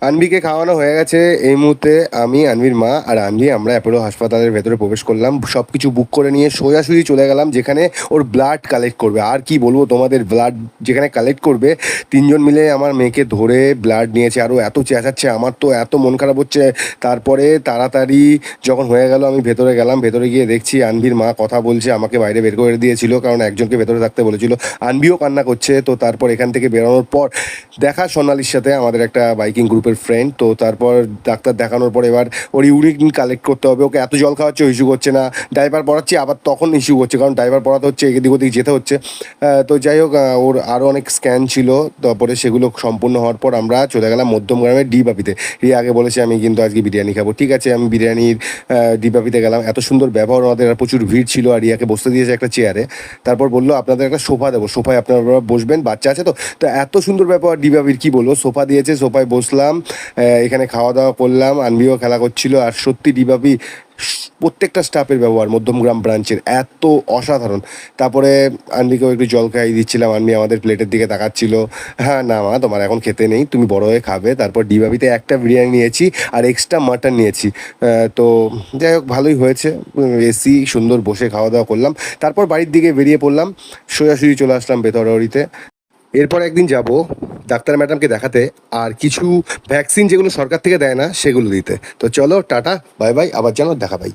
আনভিকে খাওয়ানো হয়ে গেছে। এই মুহূর্তে আমি, আনভির মা আর আনভি আমরা অ্যাপোলো হাসপাতালের ভেতরে প্রবেশ করলাম। সব কিছু বুক করে নিয়ে সোজাসুজি চলে গেলাম যেখানে ওর ব্লাড কালেক্ট করবে। আর কি বলবো তোমাদের, ব্লাড যেখানে কালেক্ট করবে, তিনজন মিলে আমার মেয়েকে ধরে ব্লাড নিয়েছে। আরও এত চেঁচাচ্ছে, আমার তো এত মন খারাপ হচ্ছে। তারপরে তাড়াতাড়ি যখন হয়ে গেল আমি ভেতরে গেলাম। ভেতরে গিয়ে দেখছি আনভির মা কথা বলছে, আমাকে বাইরে বের করে দিয়েছিল কারণ একজনকে ভেতরে থাকতে বলেছিল। আনভিও কান্না করছে। তো তারপর এখান থেকে বেরোনোর পর দেখা সোনালির সাথে, আমাদের একটা বাইকিং গ্রুপের ফ্রেন্ড। তো তারপর ডাক্তার দেখানোর পর এবার ওর ইউরিন কালেক্ট করতে হবে। ওকে এত জল খাওয়াচ্ছে, ইস্যু করছে না। ড্রাইভার পড়াচ্ছি, আবার তখন ইস্যু করছে কারণ ড্রাইভার পড়াতে হচ্ছে, এদিক ওদিক যেতে হচ্ছে। তো যাই হোক, ওর আরও অনেক স্ক্যান ছিল। তারপরে সেগুলো সম্পূর্ণ হওয়ার পর আমরা চলে গেলাম মধ্যমগ্রামের ডি বাপিতে। রিয়া আগে বলেছে আমি কিন্তু আজকে বিরিয়ানি খাবো। ঠিক আছে, আমি বিরিয়ানির ডি বাপিতে গেলাম। এত সুন্দর ব্যবহার ওদের, আর প্রচুর ভিড় ছিল। আর রিয়াকে বসতে দিয়েছে একটা চেয়ারে। তারপর বললো আপনাদের একটা সোফা দেবো, সোফায় আপনারা বসবেন, বাচ্চা আছে তো। তো এত সুন্দর ব্যাপার ডি বাপির, কী বলবো। সোফা দিয়েছে, সোফায় বসলাম, এখানে খাওয়া দাওয়া করলাম। আনভিও খেলা করছিল। আর সত্যি ডি বাপি প্রত্যেকটা স্টাফের ব্যবহার মধ্যমগ্রাম ব্রাঞ্চের এত অসাধারণ। তারপরে আনভিকেও একটু জল খাইয়ে দিচ্ছিলাম। আনভি আমাদের প্লেটের দিকে তাকাচ্ছিল। হ্যাঁ, না মা, তোমার এখন খেতে নেই, তুমি বড় হয়ে খাবে। তারপর ডিবাবিতে একটা বিরিয়ানি নিয়েছি আর এক্সট্রা মাটন নিয়েছি। তো যাই হোক, ভালোই হয়েছে। এসি সুন্দর বসে খাওয়া দাওয়া করলাম। তারপর বাড়ির দিকে বেরিয়ে পড়লাম, সোজাসুজি চলে আসলাম বেতরবাড়িতে। এরপর একদিন যাব ডাক্তার ম্যাডামকে দেখাতে, আর কিছু ভ্যাকসিন যেগুলো সরকার থেকে দেয় না সেগুলো দিতে। তো চলো, টাটা, বাই বাই, আবার যেন দেখা পাই।